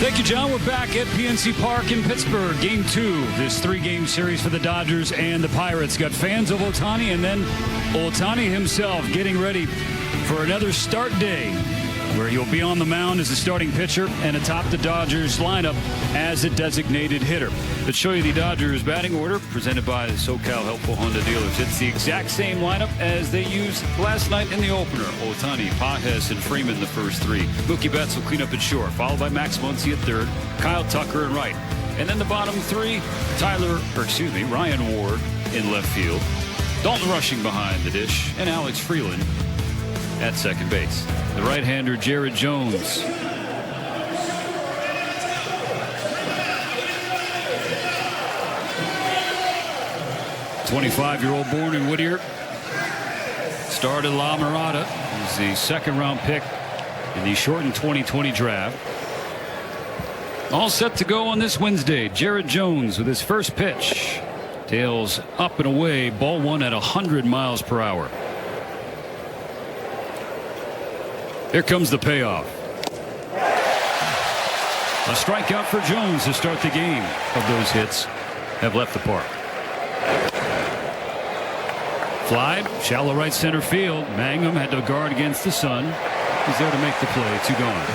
Thank you, John. We're back at PNC Park in Pittsburgh. Game 2, this 3-game series for the Dodgers and the Pirates. Got fans of Ohtani and then Ohtani himself getting ready for another start day where he'll be on the mound as a starting pitcher and atop the Dodgers lineup as a designated hitter. Let's show you the Dodgers batting order presented by the SoCal Helpful Honda dealers. It's the exact same lineup as they used last night in the opener. Ohtani, Pages, and Freeman the first 3. Mookie Betts will clean up at short, followed by Max Muncy at third, Kyle Tucker in right. And then the bottom 3, Ryan Ward in left field, Dalton Rushing behind the dish, and Alex Freeland at second base. The right-hander Jared Jones. '25-year-old born in Whittier. Started La Mirada. He's the second-round pick in the shortened 2020 draft. All set to go on this Wednesday. Jared Jones with his first pitch. Tails up and away. Ball 1 at 100 miles per hour. Here comes the payoff. A strikeout for Jones to start the game. Of those hits have left the park. Fly, shallow right center field. Mangum had to guard against the sun. He's there to make the play. 2 gone.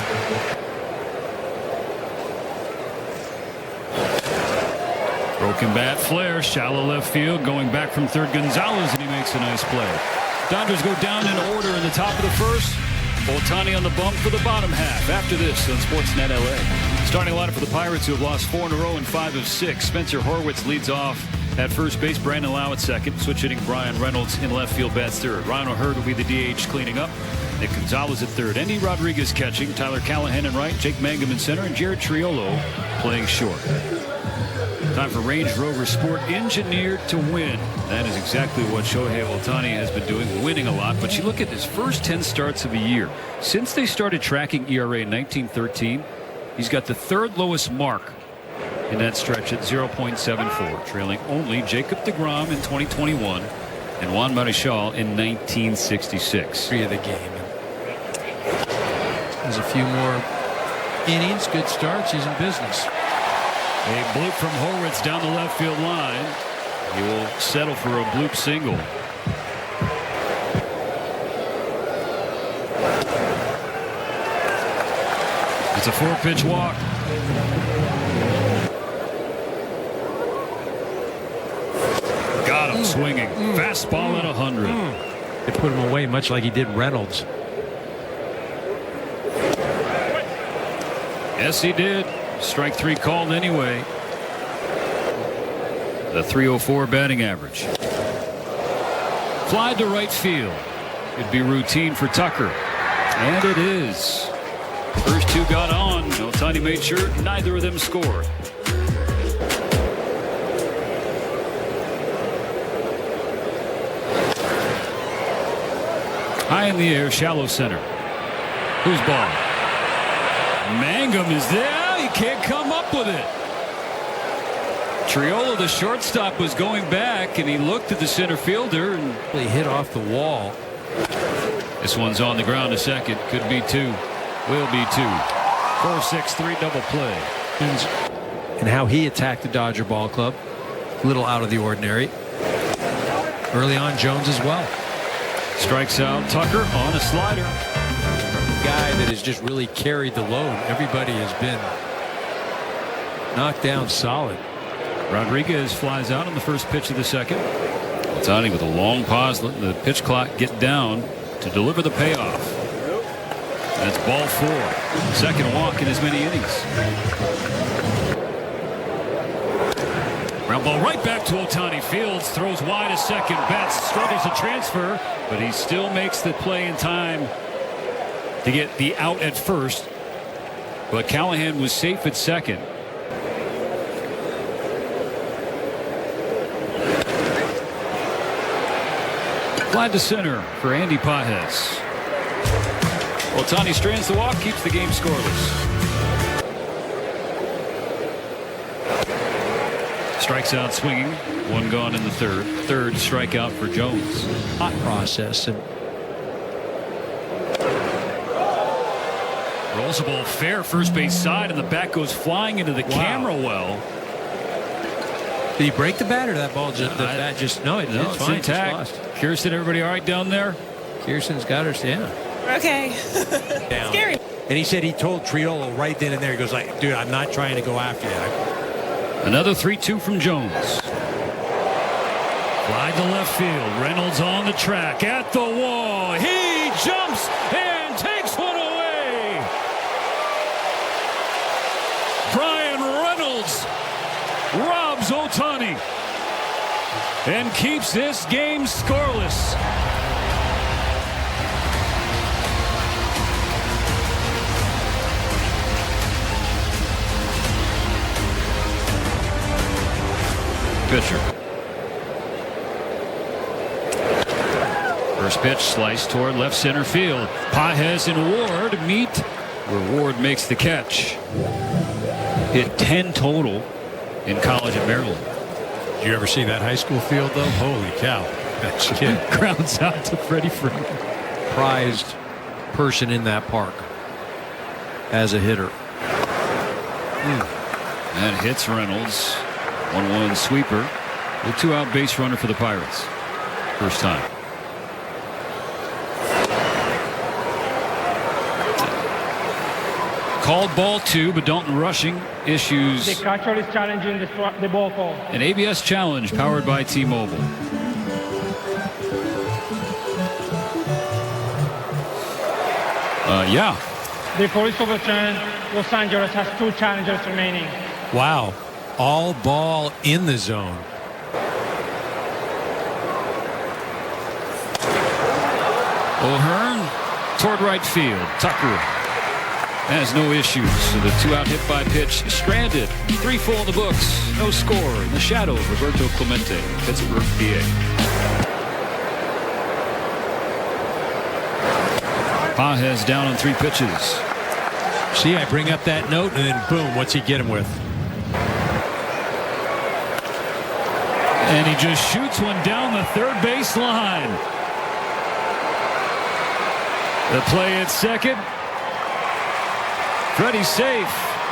Broken bat flare, shallow left field. Going back from third, Gonzalez, and he makes a nice play. Dodgers go down in order in the top of the first. Ohtani on the bump for the bottom half. After this on Sportsnet LA. Starting lineup for the Pirates, who have lost 4 in a row and 5 of 6. Spencer Horwitz leads off at first base. Brandon Lau at second. Switch hitting Brian Reynolds in left field, bats third. Ryan O'Hearn will be the DH cleaning up. Nick Gonzalez at third. Andy Rodriguez catching. Tyler Callahan in right. Jake Mangum in center. And Jared Triolo playing short. Time for Range Rover Sport, engineered to win. That is exactly what Shohei Ohtani has been doing, winning a lot. But you look at his first 10 starts of the year. Since they started tracking ERA in 1913, he's got the 3rd lowest mark in that stretch at 0.74, trailing only Jacob deGrom in 2021 and Juan Marichal in 1966. 3 of the game. There's a few more innings, good starts, he's in business. A bloop from Horwitz down the left field line. He will settle for a bloop single. It's a 4-pitch walk. Got him swinging. Fastball at 100. They put him away much like he did Reynolds. Yes, he did. Strike 3 called anyway. The .304 batting average. Fly to right field. It'd be routine for Tucker. And it is. First 2 got on. Ohtani made sure neither of them scored. High in the air, shallow center. Whose ball? Mangum is there. He can't come up with it. Triolo, the shortstop, was going back, and he looked at the center fielder and he hit off the wall. This one's on the ground to second. Could be 2. Will be 2. 4-6-3 double play. And how he attacked the Dodger ball club. A little out of the ordinary. Early on, Jones as well. Strikes out Tucker on a slider. Guy that has just really carried the load. Everybody has been knocked down solid. Rodriguez flies out on the first pitch of the second. Ohtani with a long pause, letting the pitch clock get down to deliver the payoff. That's ball 4. Second walk in as many innings. Ground ball right back to Ohtani. Fields throws wide to second. Betts struggles to transfer, but he still makes the play in time to get the out at first. But Callahan was safe at second. Fly to center for Andy Pages. Ohtani strands the walk, keeps the game scoreless. Strikes out swinging. 1 gone in the third. Third strikeout for Jones. Hot process. And roll Fouls the ball fair first base side, and the bat goes flying into the camera well. Did he break the bat, or that ball just no, it's fine. Intact. Kirsten, everybody all right down there? Kirsten's got her, yeah. Okay. Scary. And he said he told Triolo right then and there, he goes like, dude, I'm not trying to go after you. Another 3-2 from Jones. Fly to left field. Reynolds on the track at the wall. He jumps and takes one away. Brian Reynolds robs Ohtani and keeps this game scoreless. Pitcher. First pitch sliced toward left center field. Pages and Ward meet where Ward makes the catch. Hit 10 total in college at Maryland. Did you ever see that high school field though? Holy cow. That kid grounds out to Freddie Freeman. Prized person in that park as a hitter. And hits Reynolds. 1-1 sweeper. The 2-out base runner for the Pirates. First time. Called ball 2, but Dalton rushing issues. The catcher is challenging the ball call. An ABS challenge powered by T-Mobile. Yeah. The call is overturned. Los Angeles has 2 challengers remaining. Wow. All ball in the zone. O'Hearn toward right field. Tucker has no issues. So the 2-out hit by pitch stranded. 3 full in the books. No score in the shadow of Roberto Clemente, Pittsburgh, PA. Pages down on 3 pitches. See, I bring up that note, and then boom, what's he get him with? And he just shoots one down the third base line. The play at second. Freddie safe.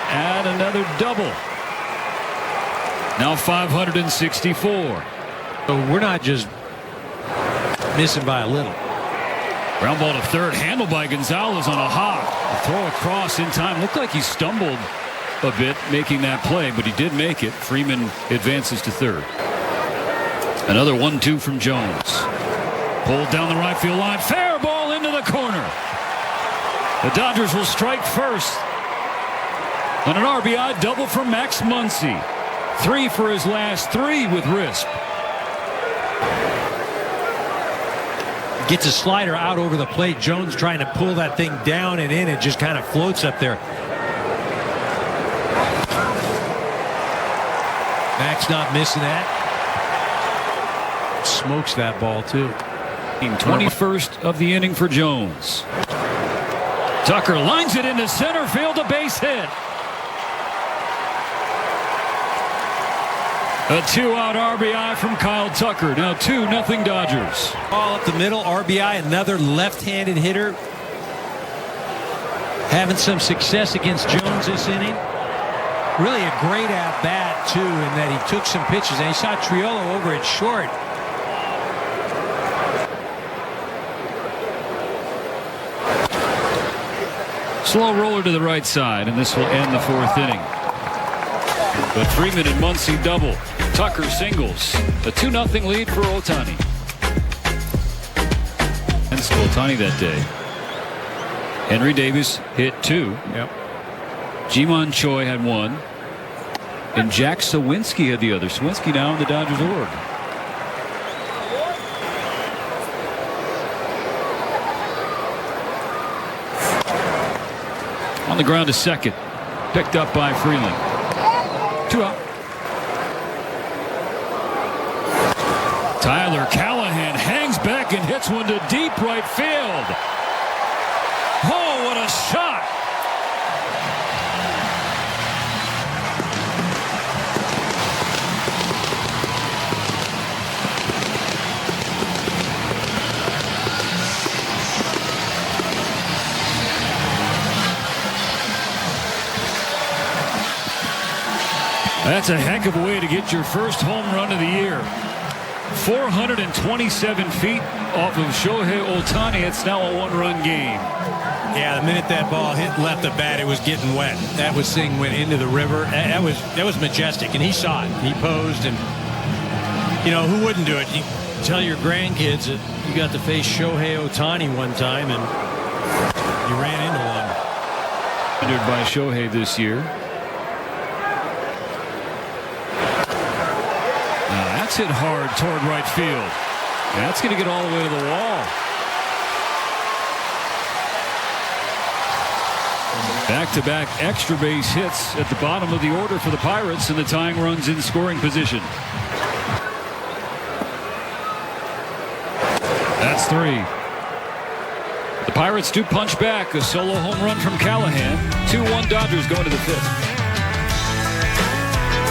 And another double. Now 564. So we're not just missing by a little. Ground ball to third. Handled by Gonzalez on a hop. A throw across in time. Looked like he stumbled a bit making that play, but he did make it. Freeman advances to third. Another 1-2 from Jones. Pulled down the right field line. Fair ball into the corner. The Dodgers will strike first. On an RBI double for Max Muncy. 3 for his last 3 with Risp. Gets a slider out over the plate. Jones trying to pull that thing down and in. It just kind of floats up there. Max not missing that. Smokes that ball too. 21st of the inning for Jones. Tucker lines it into center field, a base hit. A 2-out RBI from Kyle Tucker. Now 2-0 Dodgers. Ball up the middle, RBI, another left-handed hitter. Having some success against Jones this inning. Really a great at-bat, too, in that he took some pitches, and he saw Triolo over at short. Slow roller to the right side, and this will end the 4th inning. But Freeman and Muncy double. Tucker singles. A 2-0 lead for Ohtani. And Ohtani that day. Henry Davis hit 2. Yep. Ji-Man Choi had 1. And Jack Sawinski had the other. Sawinski now in the Dodgers org. On the ground to second. Picked up by Freeland. 2 out. Tyler Callahan hangs back and hits one to deep right field. Oh, what a shot. That's a heck of a way to get your first home run of the year. 427 feet off of Shohei Ohtani. It's now a one-run game. Yeah, the minute that ball left the bat, it was getting wet. That thing went into the river. That was majestic, and he saw it. He posed, and you know who wouldn't do it? You tell your grandkids that you got to face Shohei Ohtani one time, and you ran into one. Entered by Shohei this year. That's hit hard toward right field. That's going to get all the way to the wall. Back-to-back extra base hits at the bottom of the order for the Pirates, and the tying runs in scoring position. That's 3. The Pirates do punch back. A solo home run from Callahan. 2-1 Dodgers going to the 5th.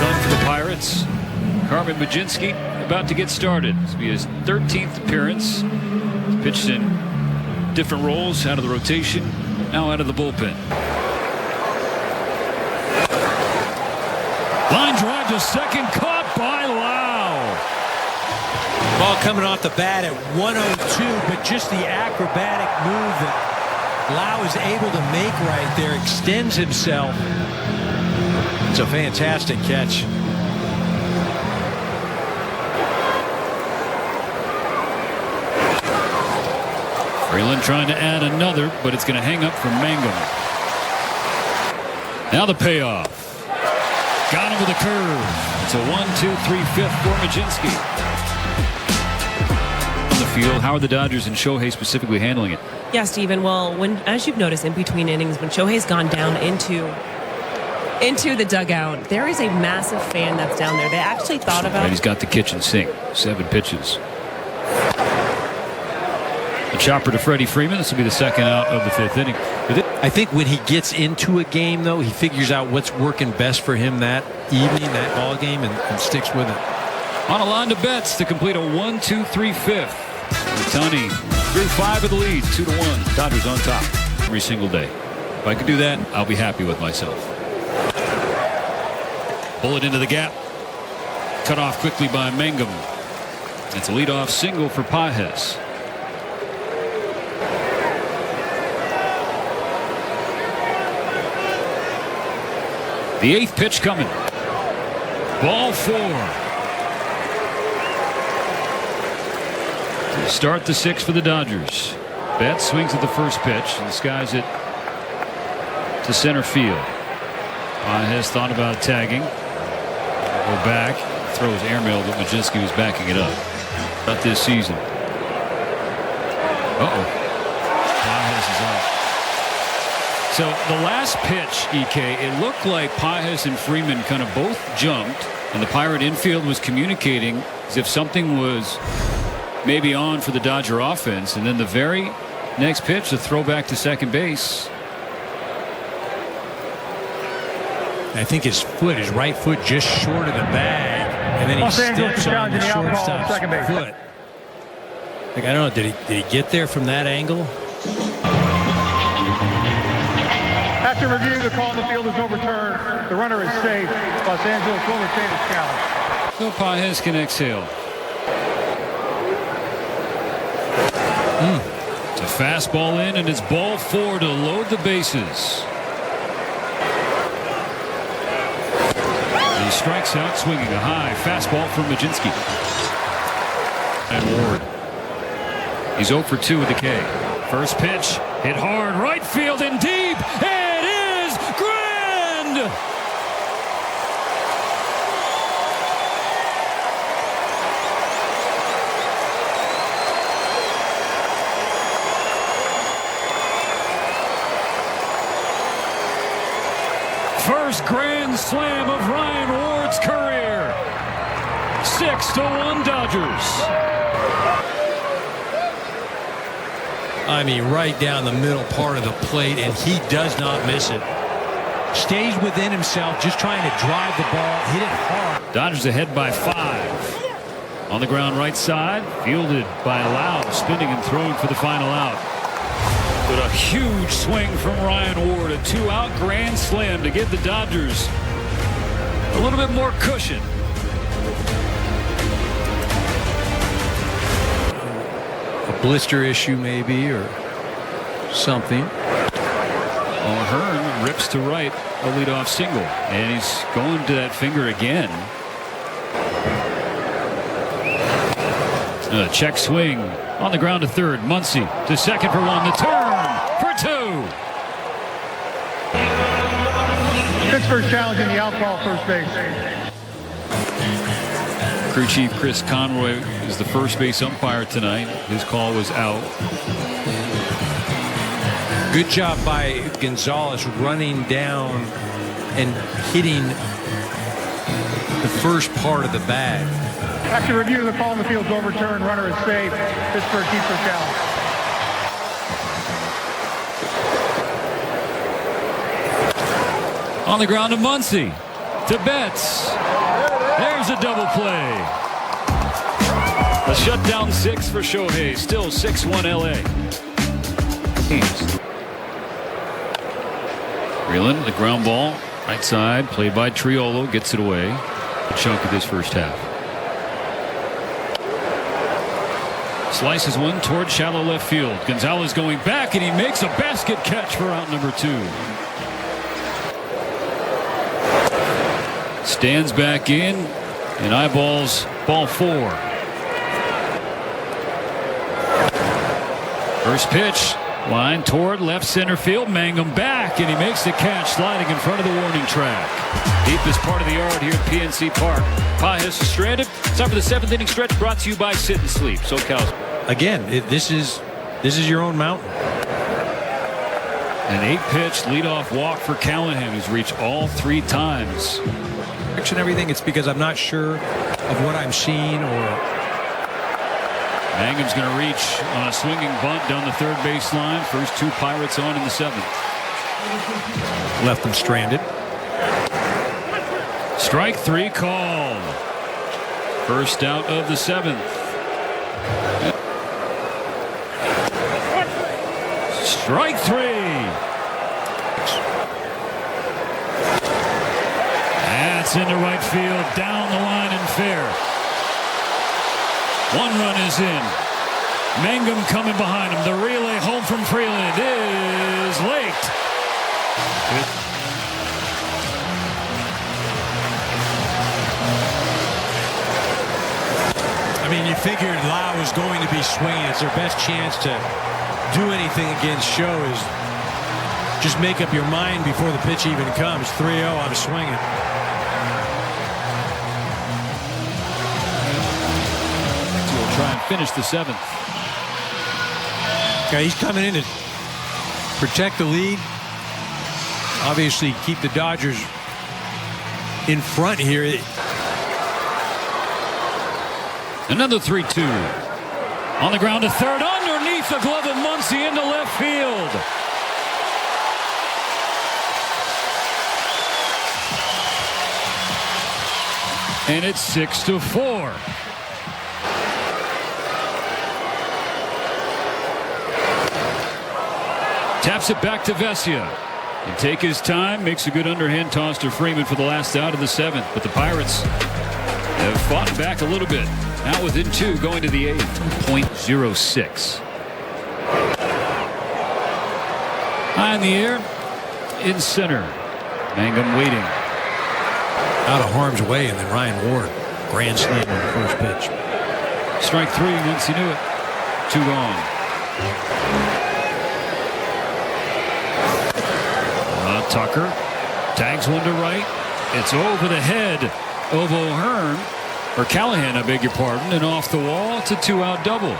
Done for the Pirates. Carmen Mlodzinski about to get started. This will be his 13th appearance. He's pitched in different roles, out of the rotation, now out of the bullpen. Line drive to second, caught by Lau. Ball coming off the bat at 102, but just the acrobatic move that Lau is able to make right there, extends himself. It's a fantastic catch. Freeland trying to add another, but it's going to hang up from Mangum. Now the payoff. Got him with a curve. It's a 1-2-3-5 for Mlodzinski. On the field, how are the Dodgers and Shohei specifically handling it? Yeah, Steven. Well, as you've noticed in between innings, when Shohei's gone down into the dugout, there is a massive fan that's down there. They actually thought about. Right, he's got the kitchen sink. 7 pitches. A chopper to Freddie Freeman. This will be the second out of the 5th inning. I think when he gets into a game, though, he figures out what's working best for him that evening, that ball game, and sticks with it. On a line to Betts to complete a 1-2-3-5. Ohtani through 5 of the lead, 2-1. Dodgers on top every single day. If I could do that, I'll be happy with myself. Bullet into the gap. Cut off quickly by Mangum. It's a leadoff single for Pages. The 8th pitch coming. Ball 4. To start the 6th for the Dodgers. Betts swings at the first pitch and skies it to center field. Has thought about tagging. Go back. Throws airmail, but Mlodzinski was backing it up. Not this season. Pages is out. So the last pitch, EK, it looked like Pages and Freeman kind of both jumped, and the Pirate infield was communicating as if something was maybe on for the Dodger offense. And then the very next pitch, the throw back to second base. I think his right foot just short of the bag, and then he steps on the shortstop's foot. Like, I don't know, did he get there from that angle? After review, the call on the field is overturned. The runner is safe. Los Angeles will retain its challenge. So Pages can exhale. It's a fastball in, and it's ball 4 to load the bases. He strikes out, swinging a high fastball from Mlodzinski. And Ward. He's 0 for 2 with the K. First pitch, hit hard, right field and deep. It is grand! First grand slam of Ryan Ward's career. 6-1 Dodgers. I mean, right down the middle part of the plate, and he does not miss it. Stays within himself, just trying to drive the ball, hit it hard. Dodgers ahead by 5. On the ground right side, fielded by Lau, spinning and throwing for the final out. But a huge swing from Ryan Ward, a 2-out grand slam to give the Dodgers a little bit more cushion. A blister issue maybe, or something. O'Hearn rips to right, a leadoff single, and he's going to that finger again. A check swing on the ground to third. Muncy to second for one. The turn for two. Pittsburgh challenging the out call first base. Crew chief Chris Conroy is the first base umpire tonight. His call was out. Good job by Gonzalez running down and hitting the first part of the bag. After review, the call in the field is overturned. Runner is safe. Pittsburgh keeps their challenge. On the ground to Muncy. To Betts. There's a double play. A shutdown 6 for Shohei. Still 6-1 LA. Freeland, the ground ball. Right side. Played by Triolo. Gets it away. A chunk of this first half. Slices one toward shallow left field. Gonzalez going back, and he makes a basket catch for out number 2. Stands back in and eyeballs ball 4. First pitch, line toward left center field. Mangum back, and he makes the catch, sliding in front of the warning track. Deepest part of the yard here at PNC Park. Pajas is stranded. It's time for the 7th inning stretch, brought to you by Sit and Sleep. SoCal. Again, this is your own mountain. An 8-pitch leadoff walk for Callahan, who's reached all 3 times. And everything. It's because I'm not sure of what I'm seeing, or Mangum's going to reach on a swinging bunt down the third base line. First 2 Pirates on in the 7th. Left them stranded. Strike 3 called. First out of the 7th. Strike 3. That's into right field, down the line and fair. 1 run is in. Mangum coming behind him. The relay home from Freeland is late. I mean, you figured Lau was going to be swinging. It's their best chance to do anything against Show is just make up your mind before the pitch even comes. 3-0, I'm swinging. Try and finish the 7th. Yeah, he's coming in to protect the lead. Obviously, keep the Dodgers in front here. Another 3-2. On the ground to third, underneath the glove of Muncy into left field. And it's 6-4. Taps it back to Vesia. And take his time. Makes a good underhand toss to Freeman for the last out of the 7th. But the Pirates have fought back a little bit. Now within 2 going to the 8th. .06. High in the air. In center. Mangum waiting. Out of harm's way, and then Ryan Ward grand slam on the first pitch. Strike 3 once he knew it. 2 gone. Tucker tags one to right. It's over the head of O'Hearn, or Callahan, I beg your pardon, and off the wall. It's a 2-out double.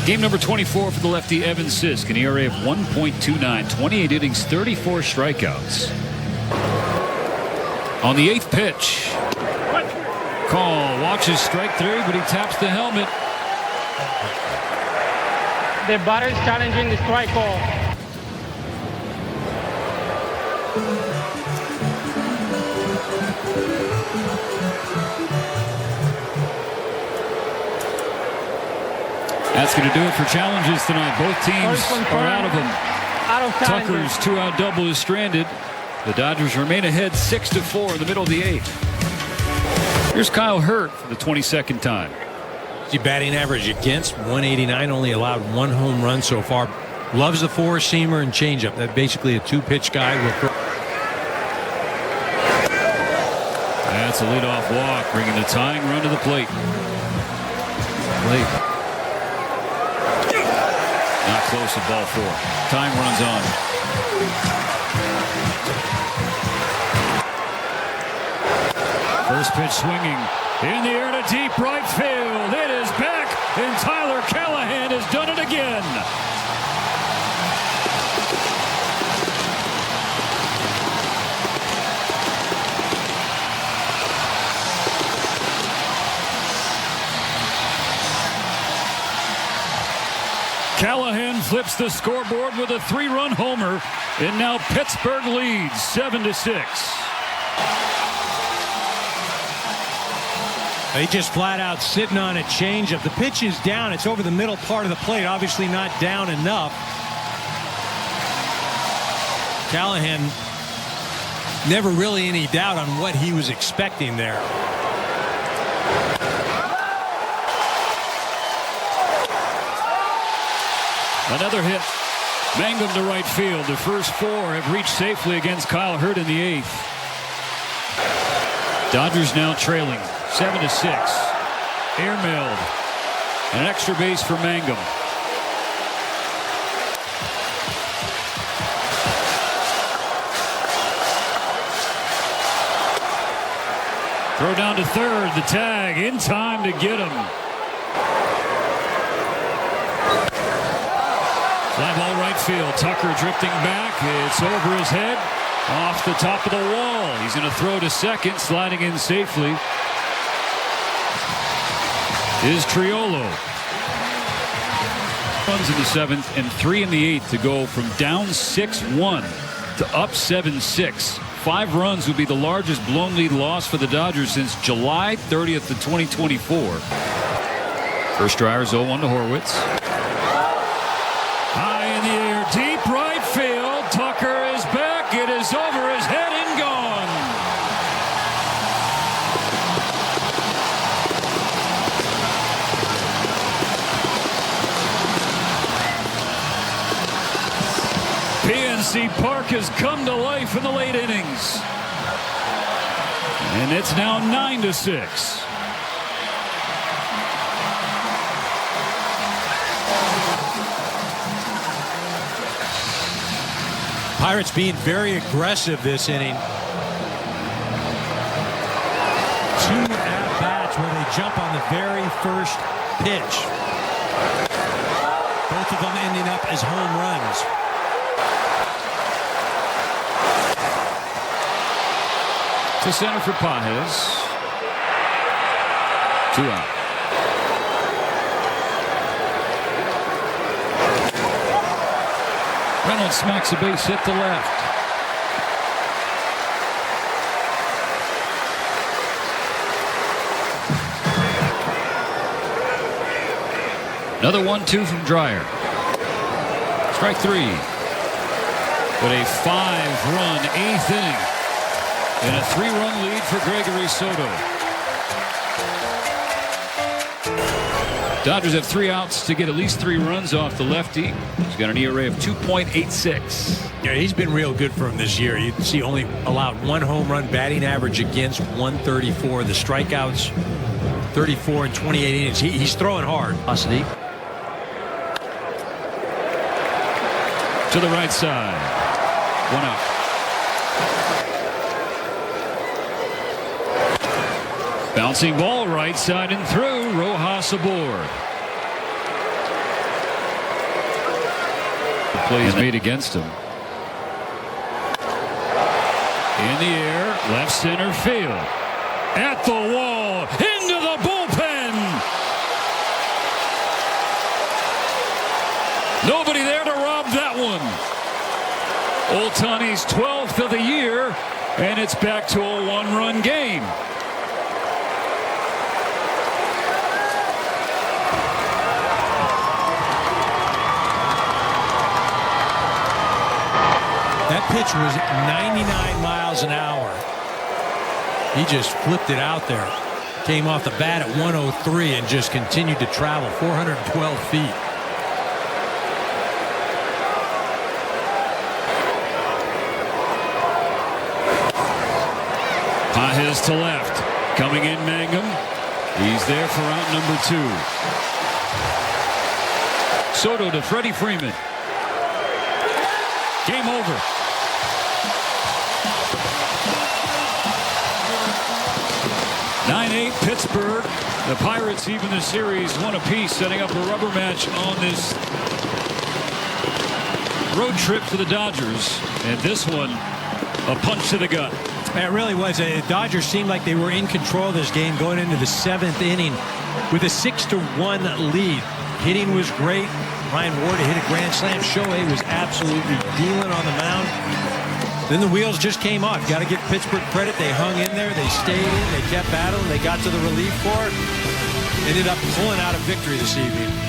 Game number 24 for the lefty Evan Sisk, an ERA of 1.29, 28 innings, 34 strikeouts. On the 8th pitch, call, watches strike 3, but he taps the helmet. The batter is challenging the strike call. That's going to do it for challenges tonight. Both teams are out of them. out of challenges. Tucker's 2-out double is stranded. The Dodgers remain ahead 6-4 in the middle of the 8th. Here's Kyle Hurt for the 22nd time. The batting average against 189, only allowed 1 home run so far. Loves the four-seamer and changeup. That's basically a 2-pitch guy. That's a leadoff walk, bringing the tying run to the plate. Not close to ball 4. Time runs on. First pitch swinging in the air to deep right field. It is back, and Tyler Callahan has done it again. Callahan flips the scoreboard with a 3-run homer, and now Pittsburgh leads 7-6. He just flat out sitting on a changeup. The pitch is down. It's over the middle part of the plate. Obviously not down enough. Callahan, never really any doubt on what he was expecting there. Another hit. Mangum to right field. The first 4 have reached safely against Kyle Hurt in the 8th. Dodgers now trailing 7-6. Airmailed. An extra base for Mangum. Throw down to third. The tag in time to get him. Fly ball right field. Tucker drifting back. It's over his head. Off the top of the wall. He's going to throw to second. Sliding in safely is Triolo. Runs in the 7th and 3 in the 8th to go from down 6-1 to up 7-6. 5 runs would be the largest blown lead loss for the Dodgers since July 30th of 2024. First driver's 0-1 to Horwitz. High in the air, deep right field. Tucker is back. It is over his head and gone. PNC Park has come to life in the late innings. And it's now 9-6. Pirates being very aggressive this inning. 2 at-bats where they jump on the very first pitch. Both of them ending up as home runs. To center for Pages. 2 out. Reynolds smacks a base hit to left. Another 1-2 from Dreyer. Strike 3. With a 5-run 8th inning. And a 3-run lead for Gregory Soto. Dodgers have 3 outs to get at least 3 runs off the lefty. He's got an ERA of 2.86. Yeah, he's been real good for him this year. You can see only allowed 1 home run, batting average against 134. The strikeouts 34 in 28 innings. He's throwing hard. Velocity. To the right side. 1 out. Bouncing ball right side and through. Rojas aboard. The play is made against him. In the air, left center field. At the wall, into the bullpen. Nobody there to rob that one. Ohtani's 12th of the year, and it's back to a 1-run game. pitch was 99 miles an hour. He just flipped it out there. Came off the bat at 103 and just continued to travel 412 feet. Pages to left. Coming in Mangum. He's there for out number 2. Soto to Freddie Freeman. Game over. 9-8 Pittsburgh. The Pirates even the series one apiece, setting up a rubber match on this road trip for the Dodgers. And this one, a punch to the gut. It really was. The Dodgers seemed like they were in control of this game going into the 7th inning with a 6-1 lead. Hitting was great. Ryan Ward hit a grand slam. Shohei was absolutely dealing on the mound. Then the wheels just came off. Got to give Pittsburgh credit. They hung in there. They stayed in. They kept battling. They got to the relief corps. Ended up pulling out a victory this evening.